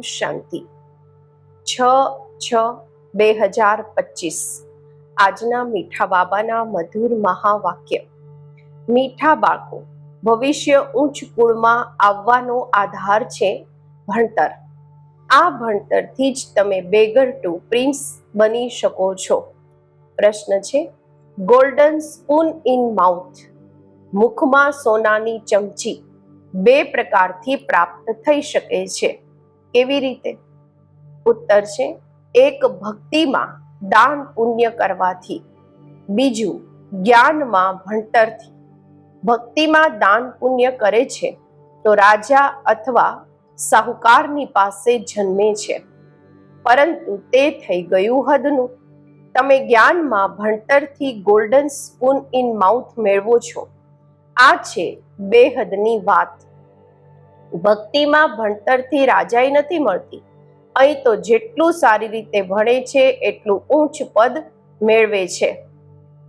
શાંતિ. 6/6/2025 આજના મીઠા બાબાના મધુર મહાવાક્ય. મીઠા બાળકો, ભવિષ્ય ઉચ્ચ કુળમાં આવવાનો આધાર છે ભણતર. આ ભણતરથી જ તમે બેગર ટુ પ્રિન્સ બની શકો છો. પ્રશ્ન છે, ગોલ્ડન સ્પૂન ઇન માઉથ, મુખમાં સોનાની ચમચી, બે પ્રકારથી પ્રાપ્ત થઈ શકે છે. કેવી રીતે? ઉત્તર છે, એક ભક્તિમાં દાન પુણ્ય કરવાથી, બીજું જ્ઞાનમાં ભણતરથી. ભક્તિમાં દાન પુણ્ય કરે છે તો રાજા અથવા સાહુકારની પાસે જન્મે છે, પરંતુ તે થઈ ગયું હદનું. તમે જ્ઞાનમાં ભણતરથી ગોલ્ડન સ્પૂન ઇન માઉથ મેળવો છો. આ છે બેહદની વાત. ભક્તિમાં ભણતરથી રાજાઈ નથી મળતી. અહીં તો જેટલું સારી રીતે ભણે છે એટલું ઊંચ પદ મેળવે છે.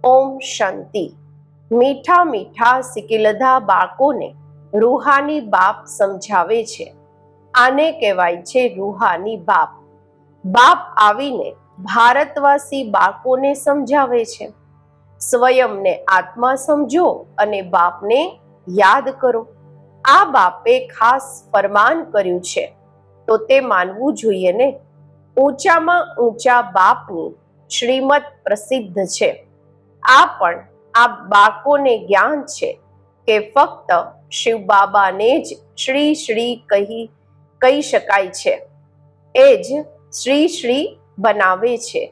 ઓમ શાંતિ. મીઠા મીઠા સિકિલધા બાળકોને રૂહાની બાપ સમજાવે છે. આને કહેવાય છે રૂહાની બાપ. બાપ આવીને ભારતવાસી બાળકોને સમજાવે છે, સ્વયંને આત્મા સમજો અને બાપને યાદ કરો. આ બાપે ખાસ ફરમાન કર્યું છે તો તે માનવું જોઈએ ને. ઊંચામાં ઊંચા બાપની શ્રીમત પ્રસિદ્ધ છે. આ પણ આ બાળકોને જ્ઞાન છે કે ફક્ત શિવ બાબાને જ શ્રી શ્રી કહી શકાય છે. એ જ શ્રી શ્રી બનાવે છે.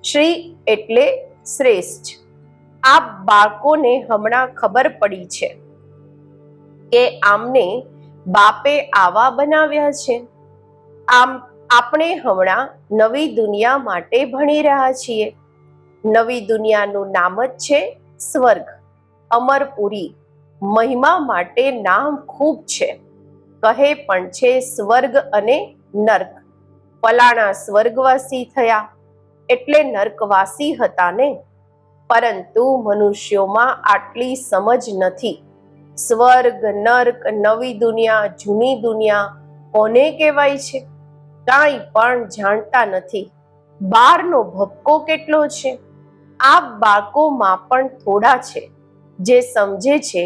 શ્રી એટલે શ્રેષ્ઠ. આ બાળકોને હમણાં ખબર પડી છે કે આમને બાપે આવા બનાવ્યા છે. આમ આપણે હમણાં નવી દુનિયા માટે ભણી રહ્યા છીએ. નવી દુનિયાનું નામ જ છે સ્વર્ગ, અમરપુરી. મહિમા માટે નામ ખૂબ છે. કહે પણ છે સ્વર્ગ અને નર્ક. ફલાણા સ્વર્ગવાસી થયા એટલે નર્કવાસી હતા ને. પરંતુ મનુષ્યોમાં આટલી સમજ નથી. સ્વર્ગ, નર્ક, નવી દુનિયા, જૂની દુનિયા કોને કહેવાય છે કાંઈ પણ જાણતા નથી. બારનો ભપકો કેટલો છે. આ બાળકોમાં પણ થોડા છે જે સમજે છે.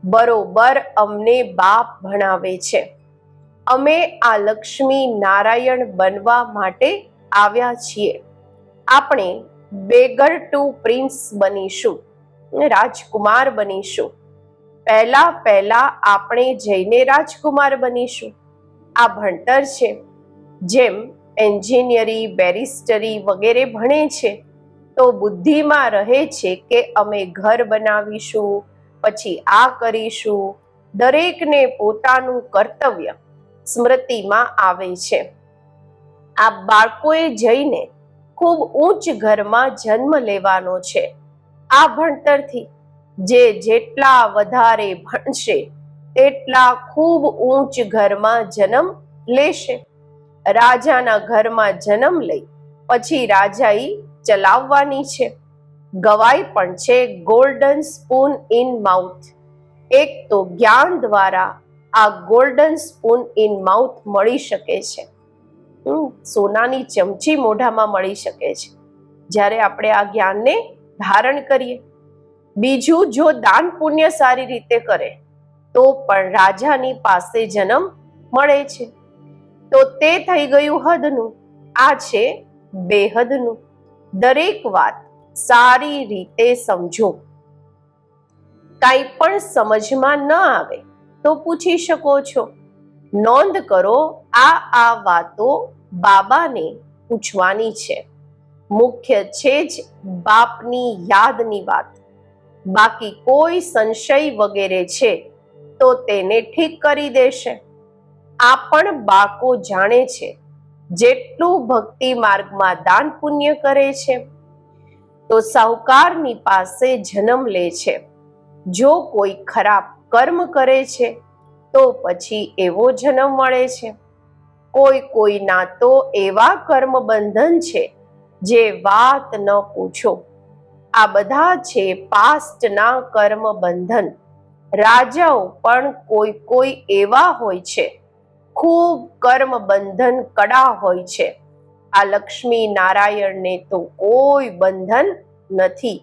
બરોબર અમને બાપ ભણાવે છે. અમે આ લક્ષ્મી નારાયણ બનવા માટે આવ્યા છીએ. આપણે બેગર ટુ પ્રિન્સ બનીશું, રાજકુમાર બનીશું. પહેલા આપણે જઈને રાજકુમાર બનીશું. આ ભણતર છે. જેમ એન્જિનિયરી, બેરિસ્ટરી વગેરે ભણે છે તો બુદ્ધિમાં રહે છે કે અમે ઘર બનાવીશું, પછી આ કરીશું. દરેકને પોતાનું કર્તવ્ય સ્મૃતિમાં આવે છે. આ બાળકોએ જઈને ખૂબ ઊંચ ઘરમાં જન્મ લેવાનો છે. આ ભણતરથી જે જેટલા વધારે ભણશે તેટલા ખૂબ ઊંચ ઘરમાં જન્મ લેશે. રાજાના ઘરમાં જન્મ લઈ પછી રાજાઈ ચલાવવાની છે. ગવાય પણ છે ગોલ્ડન સ્પૂન ઇન માઉથ. એક તો જ્ઞાન દ્વારા આ ગોલ્ડન સ્પૂન ઇન માઉથ મળી શકે છે. સોનાની ચમચી મોઢામાં મળી શકે છે જ્યારે આપણે આ જ્ઞાનને ધારણ કરીએ. બીજું, જો દાન પુણ્ય સારી રીતે કરે તો પણ રાજાની પાસે જન્મ મળે છે. તો તે થઈ ગયું હદનું. આ છે બેહદનું. દરેક વાત સારી રીતે સમજો. કાંઈ પણ સમજમાં ન આવે તો પૂછી શકો છો. નોંધ કરો, આ વાતો બાબાને પૂછવાની છે. મુખ્ય છે જ બાપની યાદની વાત. બાકી કોઈ સંશય વગેરે છે તો તેને ઠીક કરી દેશે. આ પણ બાળકો જાણે છે. જેટલું ભક્તિ માર્ગમાં દાન પુણ્ય કરે છે તો સાહુકારની પાસે જન્મ લે છે. જો કોઈ ખરાબ કર્મ કરે છે તો પછી એવો જન્મ મળે છે. કોઈના તો એવા કર્મ બંધન છે જે વાત ન પૂછો. આ બધા છે પાસ્ટના કર્મ બંધન. રાજાઓ પણ કોઈ એવા હોય છે. ખૂબ કર્મ બંધન કડા હોય છે. આ લક્ષ્મી નારાયણને તો કોઈ બંધન નથી.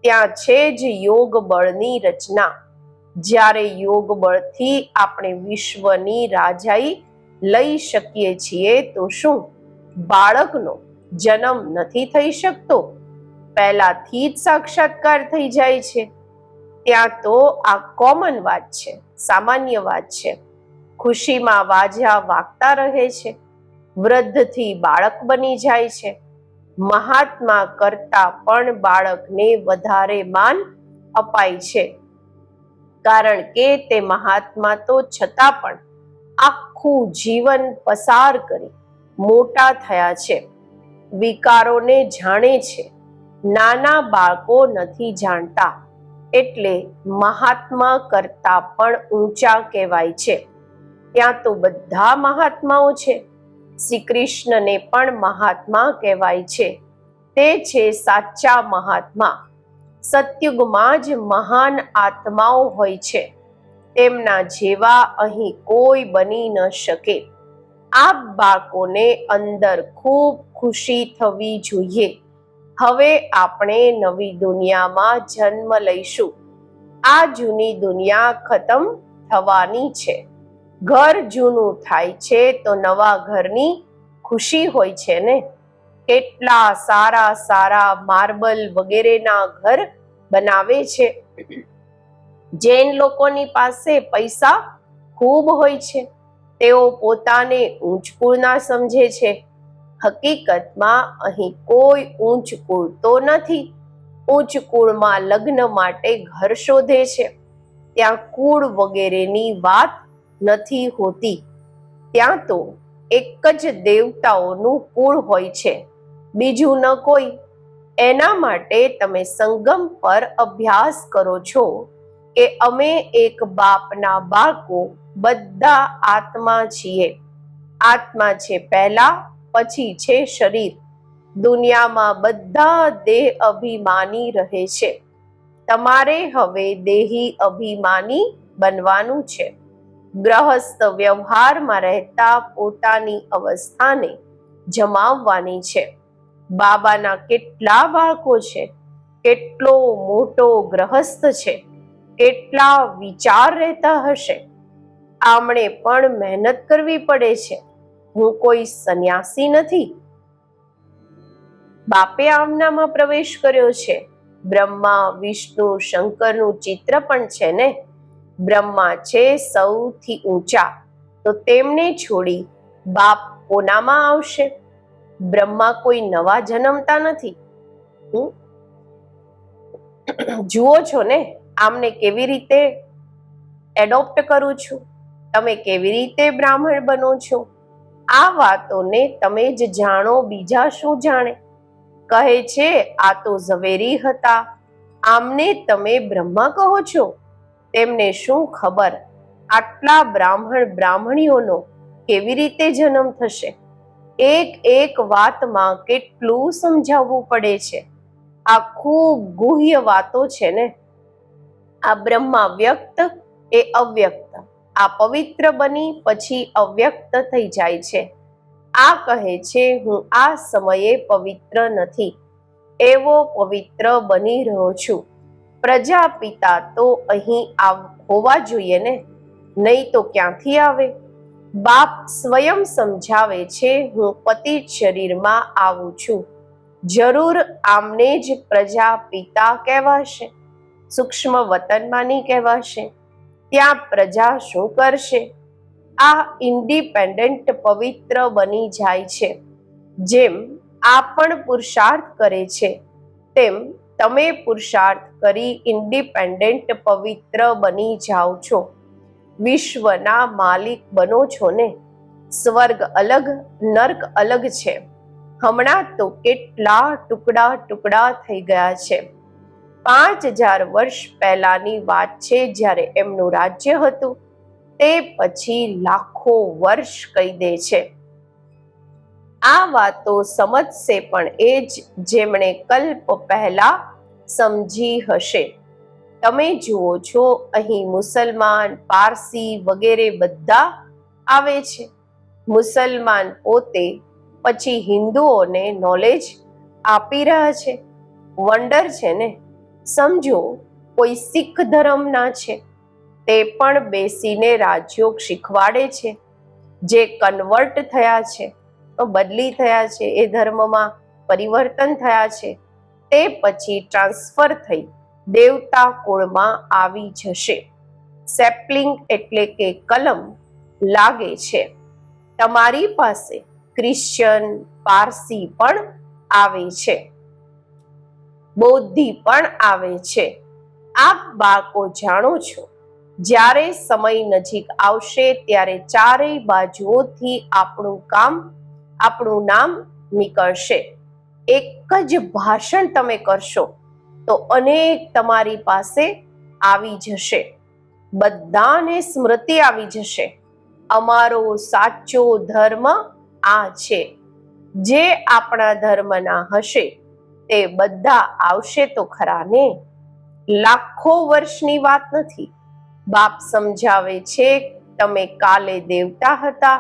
ત્યાં છે જ યોગ બળની રચના. જ્યારે યોગ બળથી આપણે વિશ્વની રાજાઈ લઈ શકીએ છીએ તો શું બાળકનો જન્મ નથી થઈ શકતો? પહેલાથી જ સાક્ષાત્કાર થઈ જાય છે. ત્યાં તો આ કોમન વાત છે, સામાન્ય વાત છે. ખુશીમાં વાજા વાગતા રહે છે. વૃદ્ધથી બાળક બની જાય છે. મહાત્મા કરતા પણ બાળકને વધારે માન અપાય છે, કારણ કે તે મહાત્મા તો છતાં પણ આખું જીવન પસાર કરી મોટા થયા છે. વિકારોને જાણે છે. નાના બાળકો નથી જાણતા, એટલે મહાત્મા કરતા પણ ઊંચા કહેવાય છે. ત્યાં તો બધા મહાત્માઓ છે. શ્રી કૃષ્ણને પણ મહાત્મા કહેવાય છે. તે છે સાચા મહાત્મા. સતયુગમાં જ મહાન આત્માઓ હોય છે. તેમના જેવા અહીં કોઈ બની ન શકે. આ બાળકોને અંદર ખૂબ ખુશી થવી જોઈએ. હવે આપણે નવી દુનિયામાં જન્મ લઈશું. આ જૂની દુનિયા ખતમ થવાની છે. ઘર જૂનું થાય છે તો નવા ઘરની ખુશી હોય છે ને. કેટલા સારા સારા માર્બલ વગેરેના ઘર બનાવે છે. જૈન લોકોની પાસે પૈસા ખૂબ હોય છે. તેઓ પોતાને ઊંચ કુળના સમજે છે. હકીકતમાં અહીં કોઈ ઊંચ કુળ તો નથી. ઊંચ કુળમાં લગ્ન માટે ઘર શોધે છે. ત્યાં કુળ વગેરેની વાત નથી હોતી. ત્યાં તો એક જ દેવતાઓનું કુળ હોય છે, બીજું ન કોઈ. એના માટે તમે સંગમ પર અભ્યાસ કરો છો કે અમે એક બાપના બાળકો બધા આત્મા છીએ. આત્મા છે પહેલા, પછી છે શરીર. દુનિયામાં બધા દેહ અભિમાની રહે છે. તમારે હવે દેહી અભિમાની બનવાનું છે. ગ્રહસ્થ વ્યવહારમાં રહેતા પોતાની અવસ્થાને જમાવવાની છે. બાબાના કેટલા બાળકો છે, કેટલો મોટો ગ્રહસ્થ છે, કેટલા વિચાર રહેતા હશે. આમણે પણ મહેનત કરવી પડે છે. હું કોઈ સંન્યાસી નથી. બાપે આમનામાં પ્રવેશ કર્યો છે. બ્રહ્મા વિષ્ણુ શંકરનું ચિત્ર પણ છે ને. બ્રહ્મા છે સૌથી ઊંચા, તો તેમને છોડી બાપ કોનામાં આવશે? બ્રહ્મા કોઈ નવા જન્મતા નથી. જુઓ છો ને આમને કેવી રીતે એડોપ્ટ કરું છું. તમે કેવી રીતે બ્રાહ્મણ બનો છો? આ વાતોને તમે જ જાણો, બીજા શું જાણે. કહે છે આ તો ઝવેરી હતા, આમને તમે બ્રહ્મા કહો છો. તેમને શું ખબર આટલા બ્રાહ્મણ બ્રાહ્મણીઓનો કેવી રીતે જન્મ થશે. એક એક વાતમાં કેટલું સમજાવવું પડે છે. આ ખૂબ ગુહ્ય વાતો છે ને. આ બ્રહ્મા વ્યક્ત એ અવ્યક્ત, આ પવિત્ર બની પછી અવ્યક્ત થઈ જાય છે. આ કહે છે હું આ સમયે પવિત્ર નથી, એવો પવિત્ર બની રહ્યો છું. પ્રજાપિતા તો અહીં હોવા જોઈએ ને, નહીં તો ક્યાંથી આવે? બાપ સ્વયં સમજાવે છે હું પતિત શરીરમાં આવું છું. જરૂર આમને જ પ્રજાપિતા કહેવાશે. સૂક્ષ્મ વતનમાં નહીં કહેવાશે. ત્યાં પ્રજા શું કરશે? આ ઇન્ડિપેન્ડન્ટ પવિત્ર બની જાય છે. જેમ આ પણ પુરુષાર્થ કરે છે, તેમ તમે પુરુષાર્થ કરી ઇન્ડિપેન્ડન્ટ પવિત્ર બની જાઓ છો. વિશ્વના માલિક બનો છો ને. સ્વર્ગ અલગ, નર્ક અલગ છે. હમણાં તો કેટલા ટુકડા ટુકડા થઈ ગયા છે. 5000 વર્ષ પહેલાની વાત છે, જ્યારે એમનું રાજ્ય હતું. તે પછી લાખો વર્ષ કહી દે છે. આ વાતો સમજશે પણ એ જ જેમણે કલ્પ પહેલા સમજી હશે. તમે જુઓ છો અહીં મુસલમાન, પારસી વગેરે બધા આવે છે. મુસલમાન પોતે પછી હિન્દુઓને નોલેજ આપી રહ્યા છે. વંડર છે ને. સમજો કોઈ શીખ ધર્મના છે, તે પણ બેસીને રાજયોગ શીખવાડે છે. જે કન્વર્ટ થયા છે, બદલી થયા છે, એ ધર્મમાં પરિવર્તન થયા છે, તે પછી ટ્રાન્સફર થઈ દેવતા કુળમાં આવી જશે. સેપલિંગ એટલે કે કલમ લાગે છે. તમારી પાસે ક્રિશ્ચન, પારસી પણ આવે છે, બૌદ્ધી પણ આવે છે. આપ બાળકો જાણો છો, જ્યારે સમય નજીક આવશે ત્યારે ચારેય બાજુઓથી આપણું નામ નીકળશે. એક જ ભાષણ તમે કરશો તો અનેક તમારી પાસે આવી જશે. બધાને સ્મૃતિ આવી જશે, અમારો સાચો ધર્મ આ છે. જે આપણા ધર્મના હશે તે બધા આવશે તો ખરા ને. લાખો વર્ષની વાત નથી. બાપ સમજાવે છે, તમે કાલે દેવતા હતા,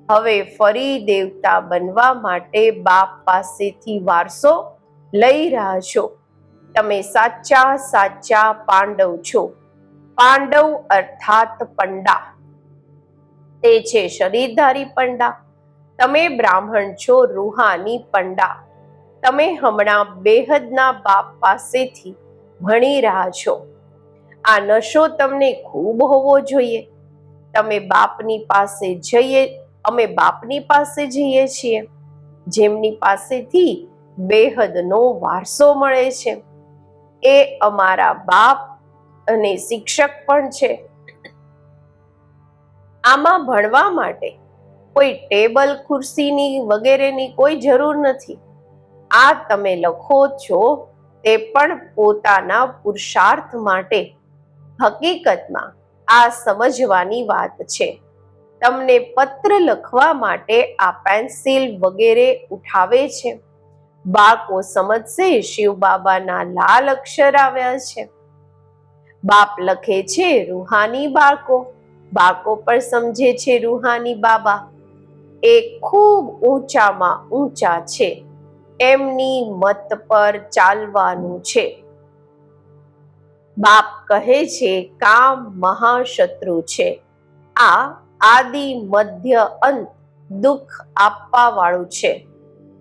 હવે ફરી દેવતા બનવા માટે બાપ પાસેથી વારસો લઈ રહ્યા છો. તમે સાચા પાંડવ છો. પાંડવ અર્થાત પંડા, તે છે શરીરધારી પંડા. તમે બ્રાહ્મણ છો, રૂહાની પંડા. તમે હમણાં બેહદના બાપ પાસેથી ભણી રહ્યા છો. આ નશો તમને ખૂબ હોવો જોઈએ. અમે બાપની પાસે જઈએ છીએ, જેમની પાસેથી બેહદનો વારસો મળે છે. એ અમારા બાપ અને શિક્ષક પણ છે. આમાં ભણવા માટે કોઈ ટેબલ ખુરશીની વગેરેની કોઈ જરૂર નથી. આ તમે લખો છો તે પણ પોતાના પુરુષાર્થ માટે. હકીકતમાં આ સમજવાની વાત છે. તમને પત્ર લખવા માટે આ પેન્સિલ વગેરે ઉઠાવે છે. બાળકો સમજશે, શિવ બાબાના લાલ અક્ષર આવ્યા છે. બાપ લખે છે રૂહાની બાળકો. બાળકો પણ સમજે છે રૂહાની બાબા એ ખૂબ ઊંચામાં ઊંચા છે, એમની મત પર ચાલવાનું છે. બાપ કહે છે કામ મહાશત્રુ છે. આ આદિ મધ્ય અંત દુઃખ આપવા વાળું છે.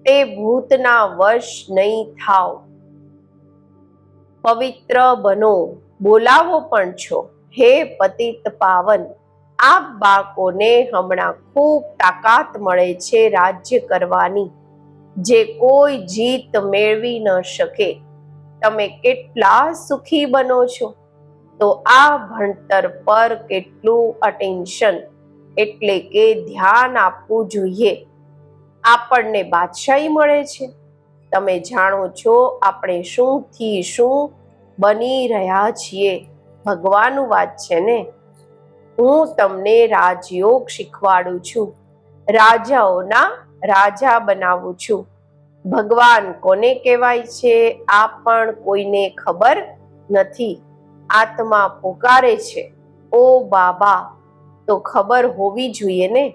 તે ભૂતના વશ નહીં થાવ. પવિત્ર બનો. બોલાવો પણ છો, હે પતિત પાવન. આ બાળકોને હમણાં ખૂબ તાકાત મળે છે રાજ્ય કરવાની, જે કોઈ જીત મેળવી ન શકે. તમે કેટલા સુખી બનો છો. તો આ ભણતર પર કેટલું અટેન્શન એટલે કે ધ્યાન આપવું જોઈએ. આપણને બાદશાહી મળે છે. તમે જાણો છો આપણે શુંથી શું બની રહ્યા છીએ. ભગવાનનું વાત છે ને. હું તમને રાજયોગ શીખવાડું છું, રાજાઓના રાજા બનાવું છું. ભગવાન કોને કહેવાય છે આ પણ કોઈને ખબર નથી. આત્મા પુકારે છે, ઓ બાબા. તો ખબર હોવી જોઈએ ને,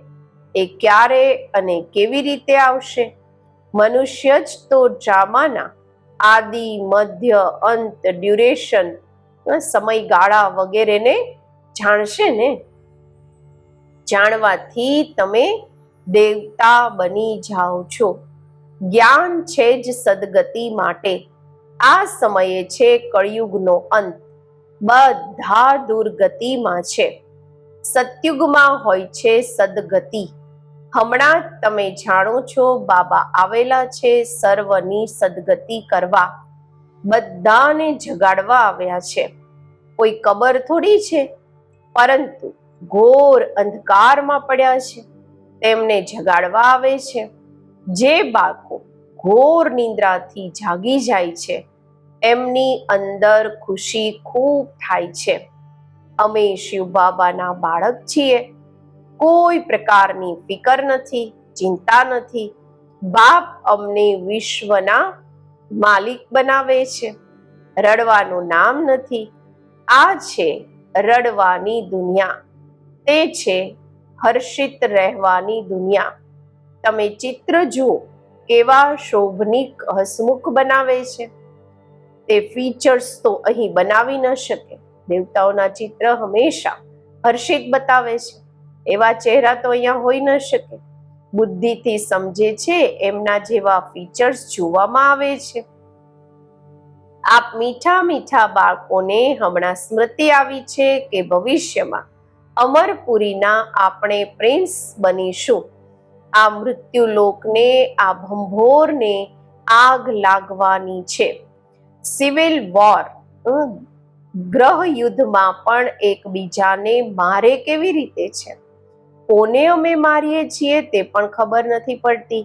એ ક્યારે અને કેવી રીતે આવશે. મનુષ્ય જ તો ડ્રામાના આદિ મધ્ય અંત ડ્યુરેશન સમયગાળા વગેરેને જાણશે ને. જાણવાથી તમે દેવતા બની જાઓ છો. જ્ઞાન છે જ સદગતિ માટે. આ સમયે છે કળિયુગનો અંત. બધા દુર્ગતિમાં છે. સતયુગમાં હોય છે સદગતિ. હમણાં તમે જાણો છો બાબા આવેલા છે સર્વની સદગતિ કરવા. બધાને જગાડવા આવ્યા છે. કોઈ કબર થોડી છે, પરંતુ ઘોર અંધકારમાં પડ્યા છે તેમને જગાડવા આવે છે. જે બાળકો ઘોર નિંદ્રાથી જાગી જાય છે એમની અંદર ખુશી ખૂબ થાય છે. અમે શિવ બાબાના બાળક છીએ. કોઈ પ્રકારની ફિકર નથી, ચિંતા નથી. બાપ અમને વિશ્વના માલિક બનાવે છે. રડવાનું નામ નથી. આ છે રડવાની દુનિયા. તે છે હર્ષિત રહેવાની દુનિયા. તમે ચિત્ર જુઓ, કેવા શોભનિક હસમુખ બનાવે છે. તે ફીચર્સ તો અહીં બનાવી ન શકે. દેવતાઓના ચિત્ર હંમેશા હર્ષિત બતાવે છે. એવા ચહેરા તો અહીંયા હોઈ ન શકે. બુદ્ધિથી સમજે છે એમના જેવા ફીચર્સ જોવામાં આવે છે. આપ મીઠા મીઠા બાળકોને હમણાં સ્મૃતિ આવી છે કે ભવિષ્યમાં અમરપુરીના આપણે પ્રિન્સ બનીશું. આ મૃત્યુલોકને, આ ભંભોરને આગ લાગવાની છે. સિવિલ વોર, ગ્રહ યુદ્ધમાં પણ એકબીજાને મારે કેવી રીતે છે, કોને અમે મારીએ છીએ તે પણ ખબર નથી પડતી.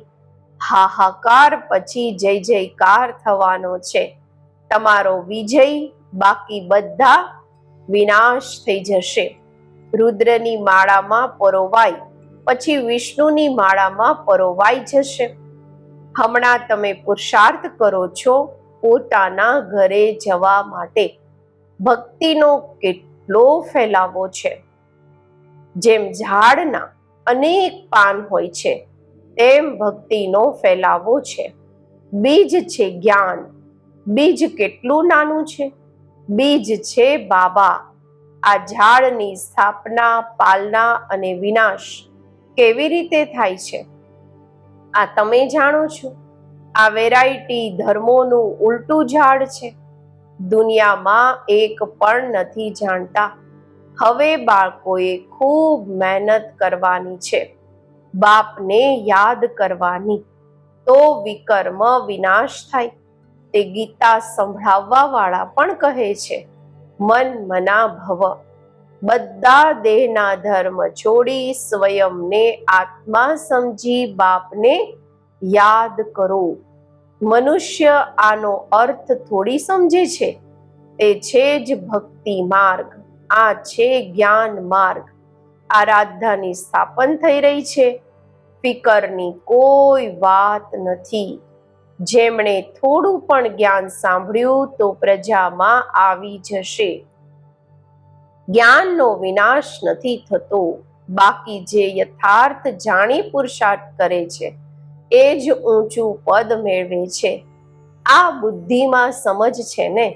હાહાકાર પછી જય જયકાર થવાનો છે. તમારો વિજય, બાકી બધા વિનાશ થઈ જશે. રુદ્રની માળામાં પરોવાઈ પછી વિષ્ણુની માળામાં પરોવાઈ જશે. હમણાં તમે પુરુષાર્થ કરો છો પોતાના ઘરે જવા માટે. ભક્તિનો કેટલો ફેલાવો છે. જેમ ઝાડના અનેક પાન હોય છે તેમ ભક્તિનો ફેલાવો છે. બીજ છે જ્ઞાન. બીજ કેટલું નાનું છે. બીજ છે બાબા. આ ઝાડની સ્થાપના, પાલના અને વિનાશ કેવી રીતે થાય છે આ તમે જાણો છો. આ વેરાયટી ધર્મોનું ઉલટું ઝાડ છે. દુનિયામાં એક પણ નથી જાણતા. હવે બાળકોએ ખૂબ મહેનત કરવાની છે. બાપને યાદ કરવાની, તો વિકર્મ વિનાશ થાય. તે ગીતા સંભળાવવા વાળા પણ કહે છે, મન મના ભવ. બધા દેહના ધર્મ છોડી સ્વયંને આત્મા સમજી બાપને યાદ કરો. મનુષ્ય આનો અર્થ થોડી સમજે છે. તે છે જ ભક્તિ માર્ગ. આ છે જ્ઞાન માર્ગ. આરાધનાની સ્થાપન થઈ રહી છે. ફિકરની કોઈ વાત નથી. જેમણે થોડું પણ જ્ઞાન સાંભળ્યું તો પ્રજામાં આવી જશે. જ્ઞાનનો વિનાશ નથી થતો. બાકી જે યથાર્થ જાણી પુરુષાર્થ કરે છે એ જ ઊંચું પદ મેળવે છે. આ બુદ્ધિમાં સમજ છે ને.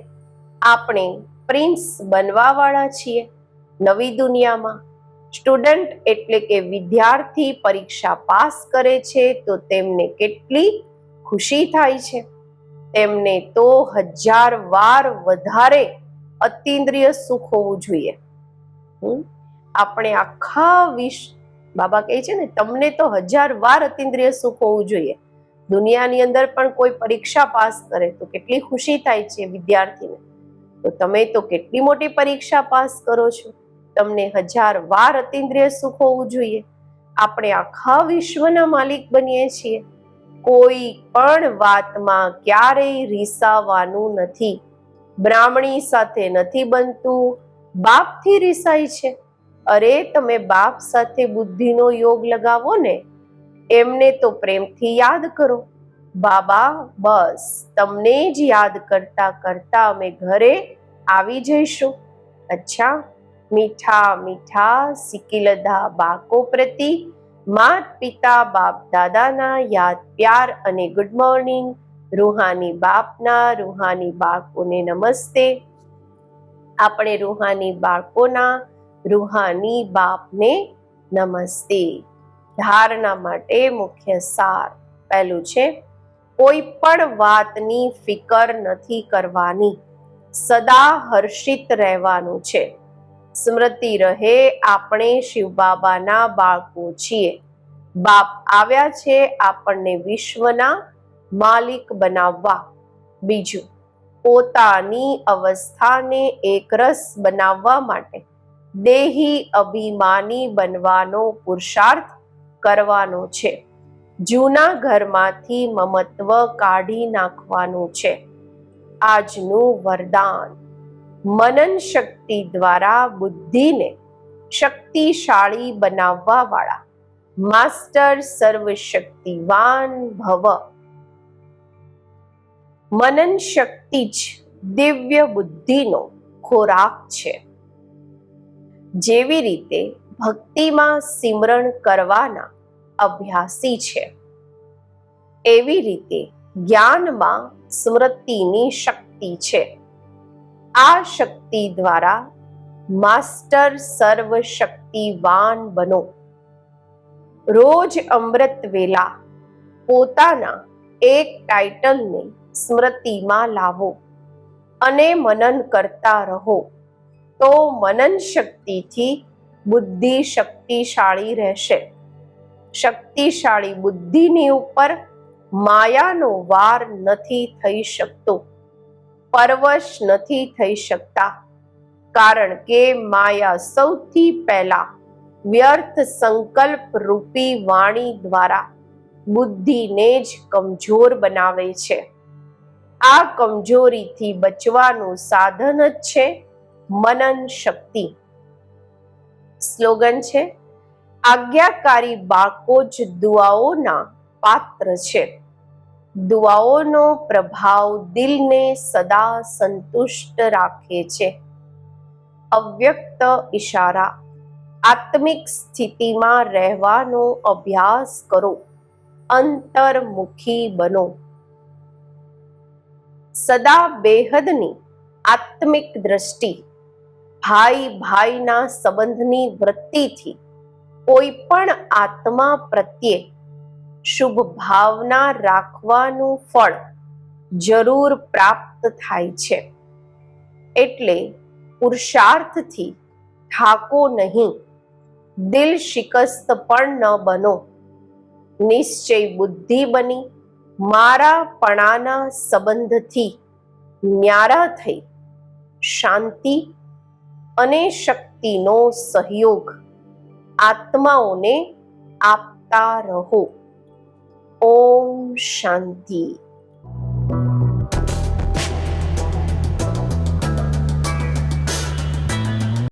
આપણે પ્રિન્સ બનવા વાળા છીએ નવી દુનિયામાં. સ્ટુડન્ટ એટલે કે વિદ્યાર્થી પરીક્ષા પાસ કરે છે તો તેમને કેટલી ખુશી થાય છે. તેમને તો 1000 વાર વધારે અતિન્દ્રિય સુખ હોવું જોઈએ. આપણે આખા બાબા કહે છે ને, તમને તો 1000 વાર અતિન્દ્રિય સુખ હોવું જોઈએ. દુનિયાની અંદર પણ કોઈ પરીક્ષા પાસ કરે તો કેટલી ખુશી થાય છે વિદ્યાર્થીને. તો તમે તો કેટલી મોટી પરીક્ષા પાસ કરો છો. તમને 1000 વાર અતિન્દ્રિય સુખ હોવું જોઈએ. આપણે આખા વિશ્વના માલિક બનીએ છીએ. કોઈ પણ વાતમાં ક્યારેય રીસાવાનું નથી. બ્રાહ્મણી સાથે નથી બનતું, બાપથી રીસાય છે. અરે તમે બાપ સાથે બુદ્ધિનો યોગ લગાવો ને. એમને તો પ્રેમથી યાદ કરો. બાબા, બસ તમને જ યાદ કરતા કરતા અમે ઘરે આવી જઈશું. અચ્છા, મીઠા મીઠા સિકિલધા બાળકો પ્રતિ માત પિતા બાપ દાદાના યાદ પ્યાર અને ગુડ મોર્નિંગ. રૂહાની બાપના રૂહાની બાળકોને નમસ્તે. આપણે રૂહાની બાળકોના રૂહાની બાપને નમસ્તે. ધારણા માટે મુખ્ય સાર. પહેલું છે, કોઈ પણ વાતની ફિકર નથી કરવાની. સદા હર્ષિત રહેવાનું છે. સ્મૃતિ રહે, આપણે શિવ બાબાના બાળકો છીએ. બાપ આવ્યા છે આપણને વિશ્વના માલિક બનાવવા. બીજું, પોતાની અવસ્થાને એકરસ બનાવવા માટે દેહી અભિમાની બનવાનો પુરુષાર્થ કરવાનો છે. જૂના ઘરમાંથી મમત્વ કાઢી નાખવાનું છે. આજનું વરદાન. મનન શક્તિ દ્વારા બુદ્ધિને શક્તિશાળી બનાવવા વાળા માસ્ટર સર્વશક્તિવાન ભવ. મનન શક્તિ જ દિવ્ય બુદ્ધિનો ખોરાક છે. જેવી રીતે ભક્તિમાં સિમરણ કરવાના અભ્યાસી છે. એવી રીતે જ્ઞાનમાં સ્મૃતિની શક્તિ છે. આ શક્તિ દ્વારા માસ્ટર સર્વશક્તિવાન બનો. રોજ અમૃત વેલા પોતાના એક ટાઇટલને સ્મૃતિમાં લાવો અને મનન કરતા રહો, તો મનન શક્તિથી બુદ્ધિ શક્તિશાળી રહેશે. શક્તિશાળી બુદ્ધિની ઉપર માયાનો વાર નથી થઈ શકતો, પરવશ નથી થઈ શકતા, કારણ કે માયા સૌથી પહેલા વ્યર્થ સંકલ્પ રૂપી વાણી દ્વારા બુદ્ધિને જ કમજોર બનાવે છે. આ કમજોરીથી બચવાનું સાધન જ છે મનન શક્તિ. સ્લોગન છે, આજ્ઞાકારી બાળકો જ દુઆઓના પાત્ર છે. દુઆઓનો પ્રભાવ દિલને સદા સંતુષ્ટ રાખે છે. અવ્યક્ત ઈશારા આત્મિક સ્થિતિમાં રહેવાનો અભ્યાસ કરો, અંતર્મુખી બનો. સદા બેહદની આત્મિક દ્રષ્ટિ, ભાઈ ભાઈના સંબંધની વૃત્તિથી કોઈ પણ આત્મા પ્રત્યે શુભ ભાવના રાખવાનું ફળ જરૂર પ્રાપ્ત થાય છે. એટલે પુરુષાર્થથી થાકો નહીં, દિલ શિકસ્ત પણ ન બનો. નિશ્ચય બુદ્ધિ બની મારાપણાના સંબંધથી ન્યારા થઈ શાંતિ અને શક્તિનો સહયોગ આત્માઓને આપતા રહો. ઓમ શાંતિ.